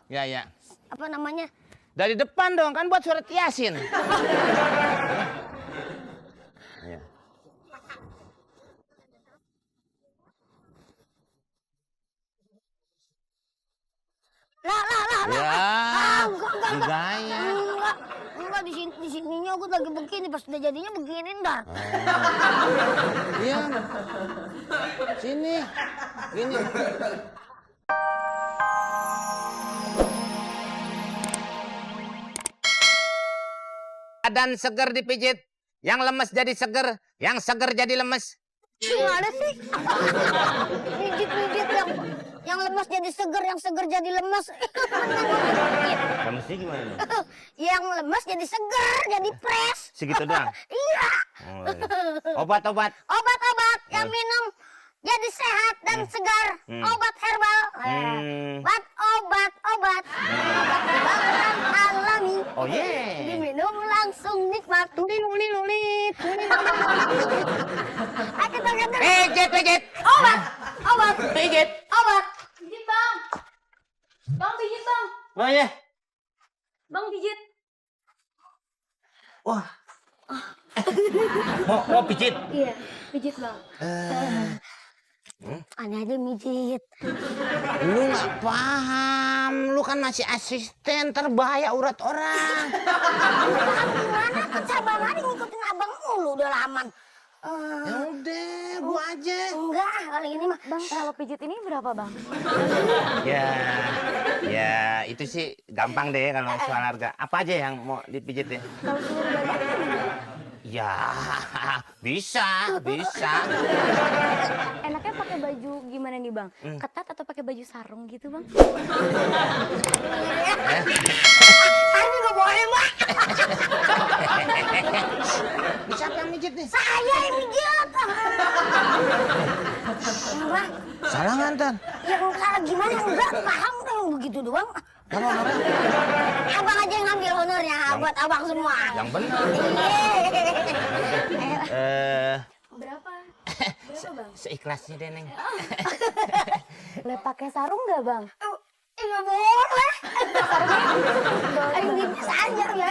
Ya. Apa namanya? Dari depan dong, kan buat surat Yasin. Ya. Enggak di sininya aku lagi begini, pas udah jadinya begini ntar. Iya. Sini. Gini. Badan seger dipijit, yang lemes jadi seger, yang seger jadi lemes. Gimana sih? Pijit-pijit yang lemes jadi seger, yang seger jadi lemes. Lemesnya gimana nih? Yang lemes jadi seger, jadi fresh. Segitu doang? Iya. Obat-obat? Obat-obat yang minum jadi sehat dan segar. Obat herbal. Obat kebakaran alami. Oh yeah. Diminum langsung nikmat. Lulit. Pijit. Obat. Pijit. Obat. Pijit, Bang. Bang, pijit, Bang. Oh ya. Bang, pijit. Wah. Mau pijit? Iya, pijit, Bang. Aneh aja mijit. Lu nggak paham, lu kan masih asisten, terbahaya urat orang. Gimana? Kan sabar aja ngikutin abang mulu udah lama. Ya udah, gua aja. Enggak, kali ini mah. Bang, kalau pijit ini berapa, Bang? Ya itu sih gampang deh kalau soal harga. Apa aja yang mau dipijit deh? Kalau seluruh badan Ya, bisa. enaknya pakai baju gimana nih, Bang? Ketat atau pakai baju sarung gitu, Bang? Saya juga boleh, Mbak. Siapa yang mijit nih? Saya yang mijit. Enggak. Salah ngantar. Ya salah gimana? Enggak, paham kan begitu doang. Kamu honornya? Abang aja yang ngambil honornya buat abang semua. Yang benar. Berapa? Bang? Seikhlasnya deh, Neng. Boleh pakai sarung nggak, Bang? Iya boleh. Ini bisa aja ya.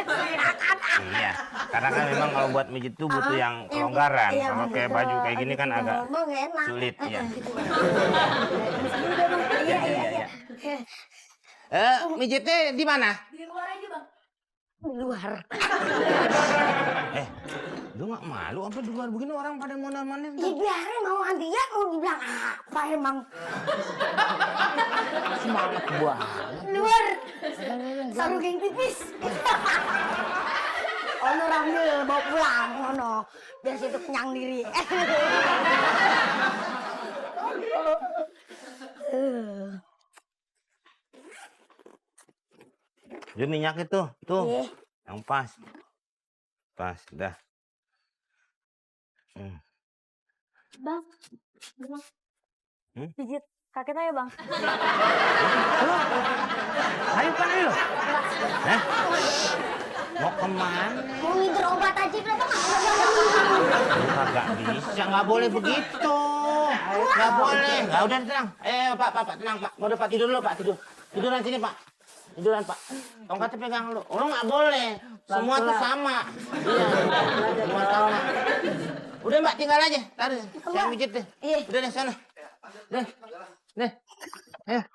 Iya, karena kan memang kalau buat mijit tuh butuh yang kelonggaran. Kalau kayak baju kayak gini kan agak sulit ya. Iya. Mijitnya di mana? Di luar aja, Bang. Di luar. Lu nggak malu apa di luar begini orang pada mondar-mandir? Ya biarin mau dia mau dibilang apa emang. Semangat banget. Luar. Sarung yang tipis. Honor ambil bawa pulang, ono. Biar situ kenyang diri. Jadi minyaknya tuh. Iya. Yang pas, dah. Bang. Pijit kakek saya, Bang. Ayo kan ayo. Mau kemana? Mau ngider obat aja kenapa Kagak bisa, nggak boleh begitu. Nggak boleh. Nggak udah tenang. Pak tenang Pak. Mau Pak tidur dulu Pak tiduran sini Pak. Tiduran Pak. Tongkatnya pegang lu. Orang nggak boleh. Semua tuh sama. Iya. Semua sama. Udah Mbak tinggal aja. Taruh. Saya mijit deh. Udah deh sana. Deh. Ayo.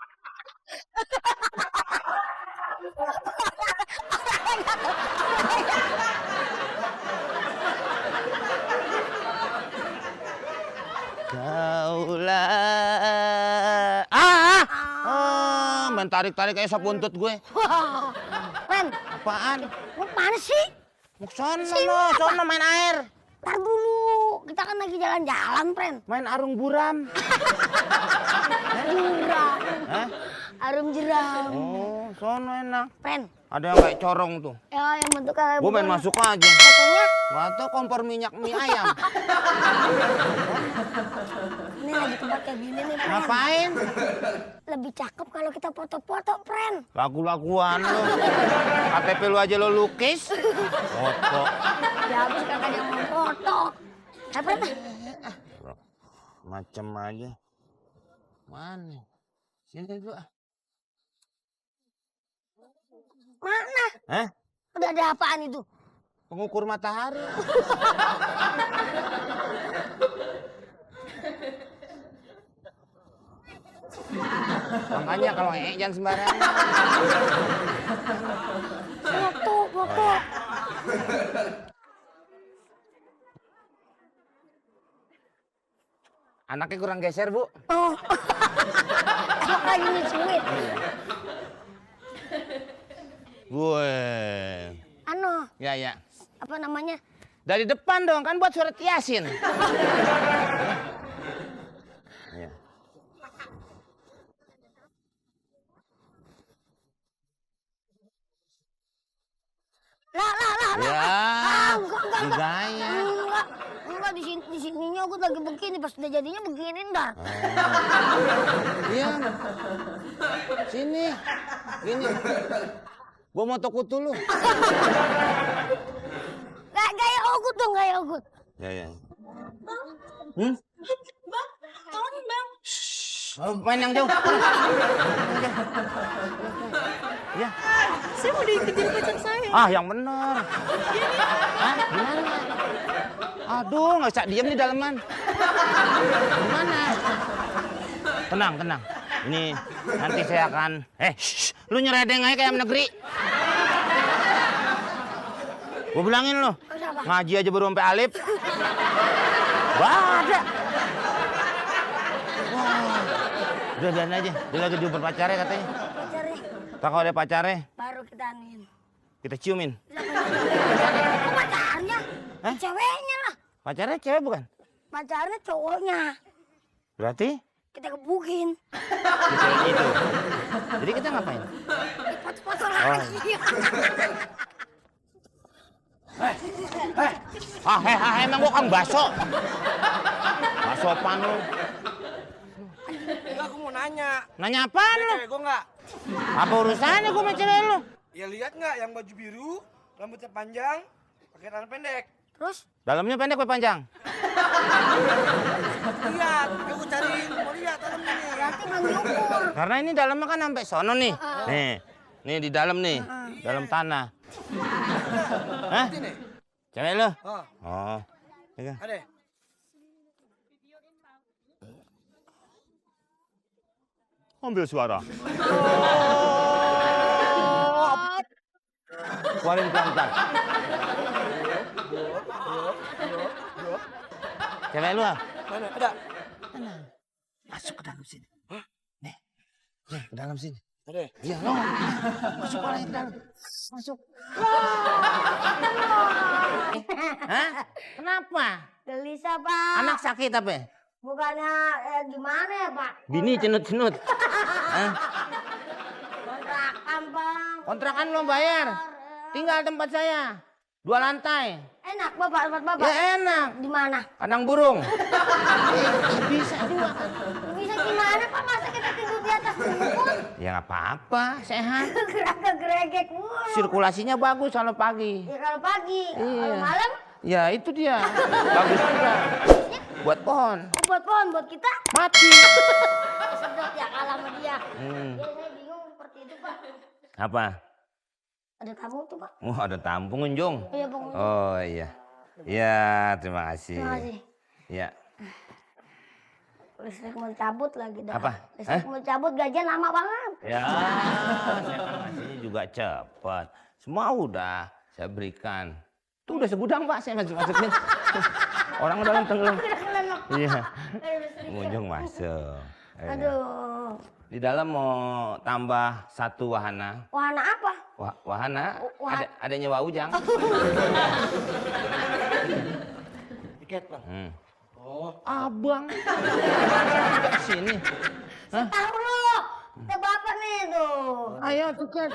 Kaulah. Main tarik-tarik kayak sop buntut gue. Ren, Apaan? mau kemana sih? Mau sono main air. Ntar dulu, kita kan lagi jalan-jalan, Pren. Main arung buram. Jeram. Hah? Arum jeram. Oh, sono enak. Pren, Ada yang kayak corong tuh. ya yang bentuk kayak Gue main masuk aja. fotonya. Gak tau kompor minyak mie ayam. Ini lagi tempat kayak gini nih, Pren. Ngapain? Lebih cakep kalau kita foto-foto, Pren. Lagu-laguan lu. KTP lu aja lo lukis. Foto. Ya habis kakak yang mau foto. Pren. Macem aja. Mana? Sini gua. Mana? Hah? Udah ada apaan itu? Pengukur matahari. Makanya kalau jangan sembarangan. Foto. Anaknya kurang geser, Bu. Oh. Lagi nyusuin. Gue. Anu, Ya. apa namanya? Dari depan dong, kan buat surat Yasin. Ya. Lah. Ya. Enggak. Digaya. Enggak di sininya aku lagi begini, pas udah jadinya begini dah. Iya. Sini. Gini. Gua mau kutu lu. Gaya ogut dong, gaya ogut. Ya. Bang, tolongin bang. Oh, main yang jauh. Ya. Saya mau dikejar pacar saya. Ah, yang bener. Hah? Gimana? Aduh, nggak usah diem di daleman. Gimana? Tenang. Ini nanti saya akan. Lu nyeredeng aja kayak ayam negeri. Gua bilangin lu, ngaji aja baru sampai alif. Wah, ada. Wah. Udah dan aja, dia lagi jumpa pacarnya katanya. Pacarnya Tak kalau ada pacarnya, baru kita anuin. kita ciumin. Kok pacarnya? Hah? Ceweknya lah. Pacarnya cewek bukan? Pacarnya cowoknya. Berarti Kita gebukin. ceweknya itu. Jadi kita ngapain? Foto-foto lagi. Emang gua kang baso. Baso apaan lu? Enggak, aku mau nanya. Nanya apaan lu? Cewek gue enggak? Apa urusannya gua sama cewek lu? Ya lihat nggak yang baju biru, rambutnya panjang, pakai celana pendek. Terus? Dalamnya pendek apa panjang? Lihat, aku cariin, mau lihat dalamnya nih. Berarti belum diukur. Karena ini dalamnya kan sampai sono nih. Nih di dalam nih, dalam tanah. Hah? Ini, Cewek lu? oh, Oh. Iya. ada. Ambil suara. Keluarin pelan-pelan. Cewek lu? Mana? Ada? Masuk ke dalam sini. Nih, ke dalam sini. Ada. Iya, lo. Masuk orang ke dalam. Masuk. Hah? Kenapa? Gelisah, Pak. Anak sakit apa? Bukannya gimana ya, Pak? Bini cenut-cenut. Hah? Kontrakan, Bang. Kontrakan lo bayar. Tinggal tempat saya. 2 lantai. Enak, Bapak, tempat Bapak. Ya enak. Di mana? Kandang burung. Bisa juga. Bisa gimana, Pak? Masa kita tidur di atas rumput? Ya nggak apa-apa, sehat. Gerak-geregek mulu. Sirkulasinya bagus kalau pagi. Ya kalau pagi, Iya. kalau malam, Ya itu dia. Bagus juga. Buat pohon. buat pohon, buat kita. Mati. Sedot ya kalah sama dia. Hmm. Ya, saya bingung seperti itu, Pak. Apa? Ada tamu tuh, Pak. Oh ada tamu pengunjung. Iya, pengunjung. Oh iya. Iya terima kasih. Terima kasih. Iya. Listrik mau cabut lagi dah. Apa? Listrik mau cabut, gajian lama banget. Ya saya kan ngasihnya juga cepat. Semua udah saya berikan. Tuh udah segudang Pak saya masukin. Orang udah tenggelam. Iya. Pengunjung masuk. Aduh. Di dalam mau tambah 1 wahana. Wahana apa? Wahana? Wah- Ada nyewa ujang. Tiket, Bang. Oh. Abang. Sini. Hah? Tahu lo. Kita bapak nih tuh. Ayo tiket.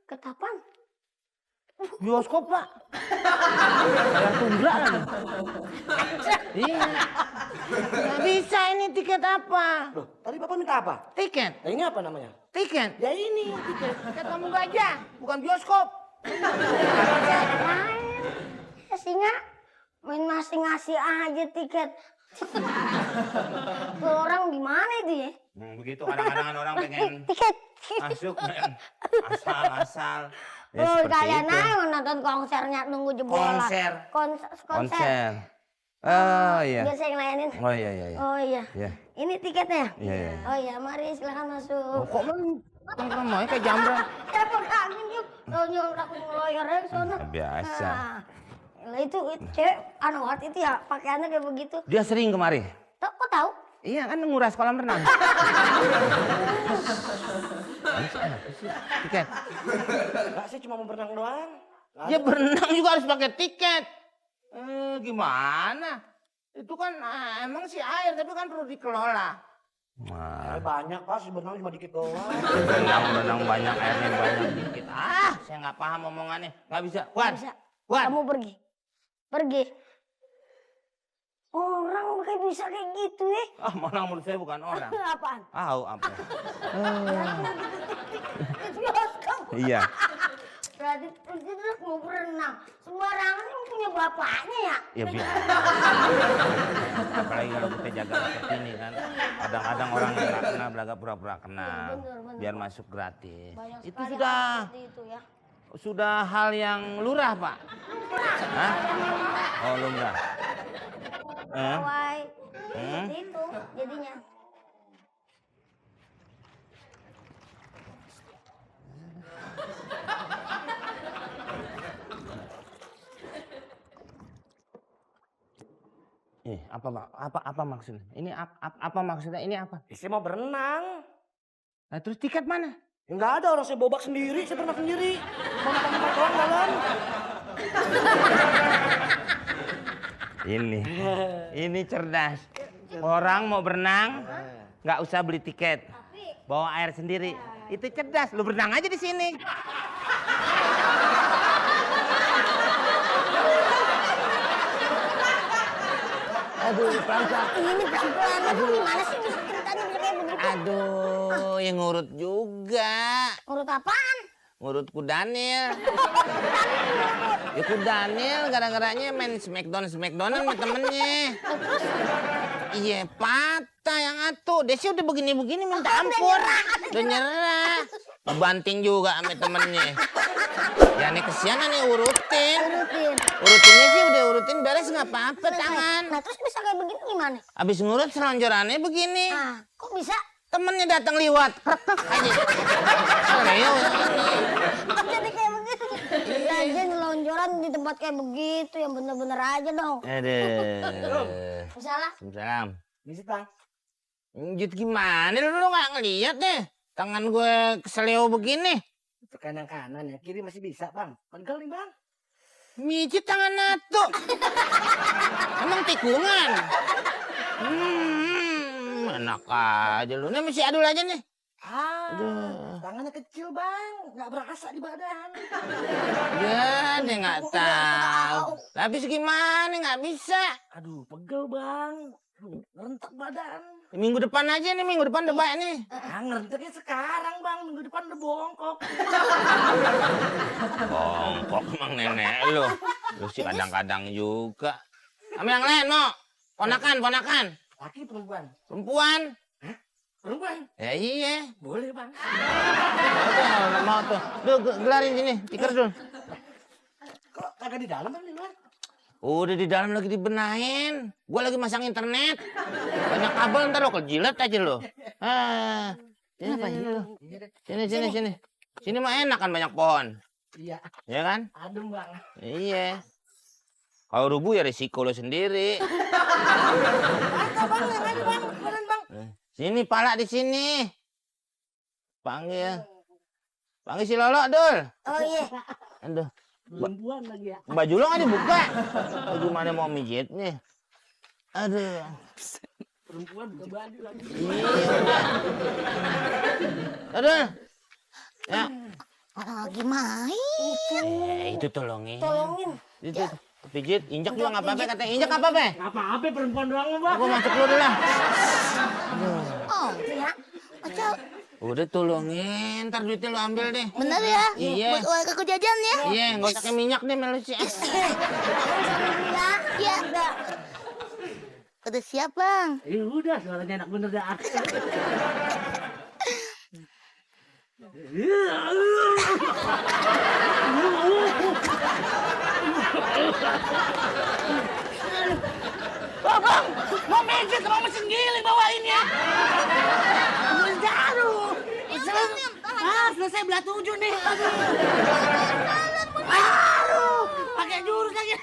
Ketapan? Bioskop Pak. Bayar tundra lagi. Iya. Nggak bisa ini tiket apa? Loh, tadi Bapak minta apa? Tiket. Nah, ini apa namanya? Tiket. Ya ini tiket. Tiket kamu gajah, bukan bioskop. Main. Ya singa. Main ngasih-ngasih aja tiket. Tuh orang gimana itu ya? Begitu kadang-kadang orang pengen Tiket. masuk men. Asal-asal. Ya, Oh, seperti kalian itu. ayo nonton konsernya nunggu jebolan. Konser. Konser. Oh iya. Biar saya yang layanin. Oh iya iya. Oh iya. Iya. Ini tiketnya? Iya iya. Oh iya, mari silakan Oh, masuk. kok mau kayak jambret? Saya pegangin yuk. Kalau nyuruh aku ngeloyor aja sono. Biasa. Nah, itu cewek anuat itu ya pakaiannya kayak begitu. Dia sering kemari. Kok tahu? Iya kan nguras kolam renang. Tiket. Enggak sih cuma mau berenang doang. Ya berenang juga harus pakai tiket. Gimana? Itu kan emang sih air tapi kan perlu dikelola. Banyak Pak, sih berenang cuma dikit doang. Berenang banyak airnya banyak dikit. Saya nggak paham omongannya. Nggak bisa. Wan. Bisa. Wan. Kamu pergi. Pergi. Orang kayak bisa kayak gitu ya? Malah menurut saya bukan orang. Apaan? Apa? Itu kamu. Iya. Berarti terus mau berenang. Sembarangan yang punya bapaknya ya? Ya biasa. Apalagi kalau kita jaga seperti ini kan. Kadang-kadang orang yang nggak kenal belaga pura-pura kenal. Bener. Biar masuk gratis. Banyak Itu sekali sudah hal seperti itu ya. sudah hal yang lurah, Pak. Hah? Oh, lumrah. Pegawai. Seperti itu jadinya. Apa Pak? Apa maksudnya? Ini apa maksudnya? Ini apa? Saya mau berenang. Nah, terus tiket mana? Enggak ada, orang saya bobak sendiri, saya berenang sendiri. Mau makan doang dalam. Ini cerdas. Orang mau berenang, nggak usah beli tiket, bawa air sendiri. Itu cerdas. Lu berenang aja di sini. Aduh, pelan-pelan. Ini pelan-pelan. Aduh, gimana sih ceritanya bisa kayak begitu? Aduh, yang ngurut juga. Urut apaan? Ngurut Kudanil. Ya Kudanil gara-garanya main Smackdown sama temennya. Iya patah yang atuh. Desi udah begini-begini minta ampun. Udah nyerah. Banting juga sama temennya. Ya nih kesianan nih urutin. Urutinnya sih udah urutin beres nggak apa-apa tangan. Nah terus bisa kayak begini gimana? Abis ngurut selonjorannya begini. Nah kok bisa? Temennya datang liwat. Krek aja. Serius ini. Kok jadi kayak begitu? Lagian lonjoran di tempat kayak begitu yang bener-bener aja dong. Aduh. Salah. Salam. Misi Bang. Lanjut gimana lu nggak ngeliat deh. Tangan gue keseleo begini. Itu kanan ya, kiri masih bisa Bang. Pegel nih Bang. Mijit tangan Nato. Emang tikungan. Enak aja lu. Nih masih adul aja nih. Tangannya kecil Bang, nggak berasa di badan. Ya, dia nggak tahu. Tapi gimana nggak bisa. Aduh, pegel Bang. Rentak badan. Minggu depan aja nih, minggu depan udah baik nih. Ngerentaknya sekarang Bang, minggu depan udah bongkok. Bongkok emang nenek lu. Lu sih kadang-kadang juga. Sama yang lain, mau? Ponakan. Laki perempuan? Perempuan. Perempuan? Ya iya. Boleh Bang. Mau tuh. Duh, gelarin sini, tikar dulu. Kok kagak di dalam Bang, di luar? Udah di dalam lagi dibenahin. Gua lagi masang internet. Banyak kabel ntar lo kejilat aja lo. Sini. Sini mah enak kan banyak pohon. Iya. Iya kan? Adem Bang. Iya. Kalau rubuh ya risiko lo sendiri. Bang, yang aja Bang, kemarin Bang. Sini pala di sini. Panggil si Lolo, Dul. Oh iya. Aduh. Perempuan lagi ya. Baju lo nggak dibuka. Gimana mau mijitnya? Aduh. Perempuan buka baju lagi. Iya udah. Aduh. Ya. Gimana? Itu tolongin. Tolongin. Itu pijit, injak juga nggak apa-apa katanya. Injak apa be? Nggak apa-apa, perempuan doang Bang. Aku masuk dulu lah. Oh ya. Acau. Udah tolongin, ntar duitnya lo ambil deh. Bener ya? Iya. Buat uang ke jajan ya? Iya, nggak usah pakai minyak deh Melusi. Ya. Iya. Udah siap, Bang. Udah, suaranya enak bener dah. Bang, mau meja sama mesin giling bawain ya. Mendaru. Selesai belah 7 nih. Aduh, pakai jurus lagi.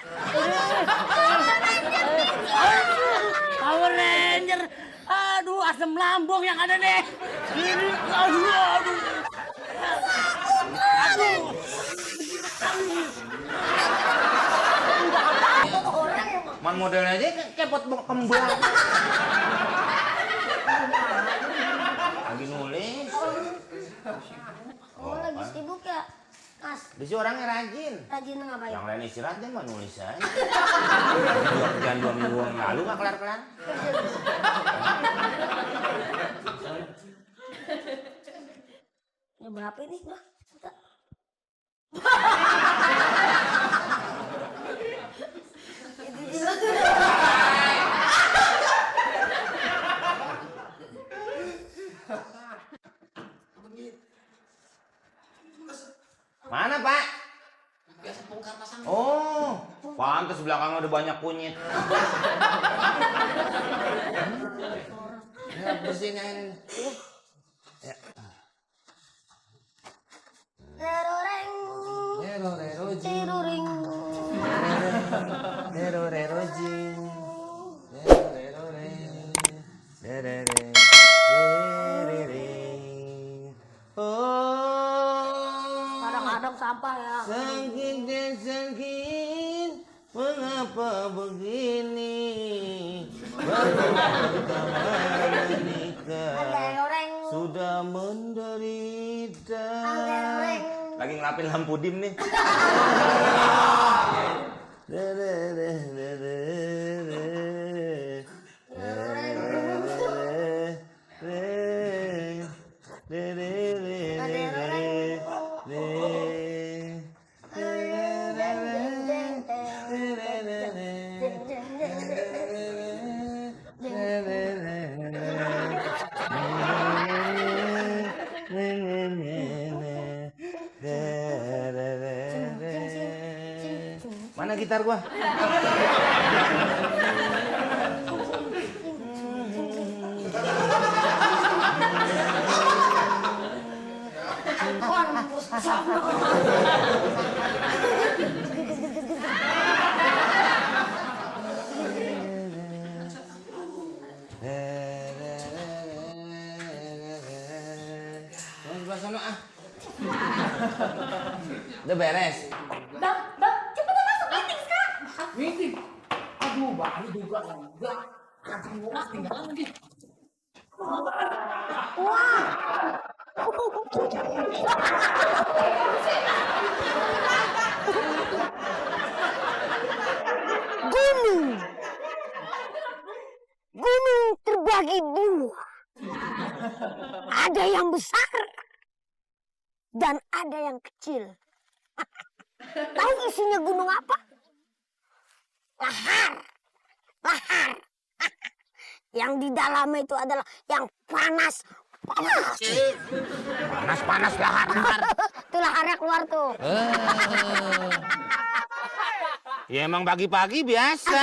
Power Ranger. Aduh, asam lambung yang ada nih. Ini, aduh. Man modelnya aja kepot kembang. Lagi nulis. Oh, lagi sibuk ya, Mas? Dia orangnya rajin. Rajin ngapain? Yang lain istirahat dia mah nulis aja. Jangan 2 minggu yang lalu nggak kelar-kelar. Ya berapa ini, Bang? Mana, Pak? Oh, pantas belakangnya udah banyak kunyit. Ya, bersihin. Ya. Reroreng. Tiruring. Kadang-kadang sampah ya. Sakit dan sakit, mengapa begini? Baru pertama menikah, Reroreng. sudah menderita. Reroreng. Lagi ngelapin lampu dim nih. Mana gitar gua? Udah beres. Bang, cepetan masuk meeting sekarang. Meeting. Aduh, baru juga enggak. Kasih murah tinggal lagi. Gunung terbagi dua. Ada yang besar dan ada yang kecil. Tahu isinya gunung apa? Lahar. Yang di dalamnya itu adalah yang panas. Panas lahar. Tuh laharnya keluar tuh. Ya emang pagi-pagi biasa.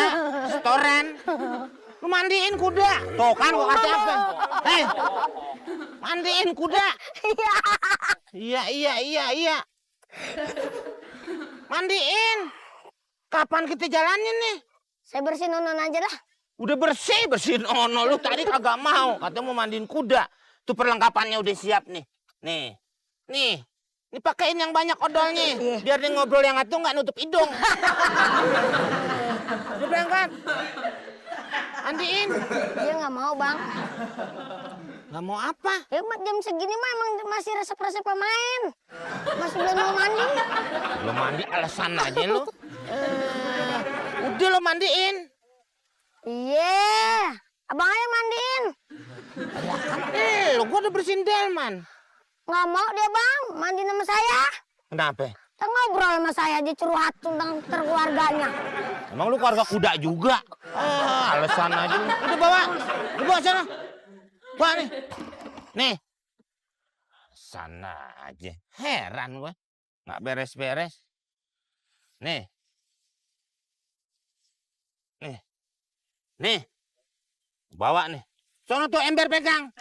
Setoran. Lu mandiin kuda. Tuh kan gua kasih apa? Mandiin kuda. Iya. Mandiin. Kapan kita jalanin nih? Saya bersihin nonon aja lah. Udah bersihin ono. Lu tadi kagak mau. Katanya mau mandiin kuda. Tuh perlengkapannya udah siap nih. Nih pakein yang banyak odolnya. Biar dia ngobrol yang atuh nggak nutup hidung. Udah berangkat. Mandiin. Dia nggak mau, Bang. Nggak mau apa? Ya jam segini mah emang masih resep-resep pemain. Masih belum mau mandi. Belum mandi alasan aja lu. Udah lo mandiin. Iya. Abang aja mandiin. Lo gua udah bersihin delman. Nggak mau dia, Bang. Mandi sama saya. Kenapa? Kita ngobrol sama saya aja curhat tentang keluarganya. Emang lu keluarga kuda juga? Alasan aja. Udah bawa. Dibawa sana. Bawa nih. Nih. Sana aja. Heran gue. Nggak beres-beres. Nih. Nih. Nih. Bawa nih. Sono tuh ember pegang.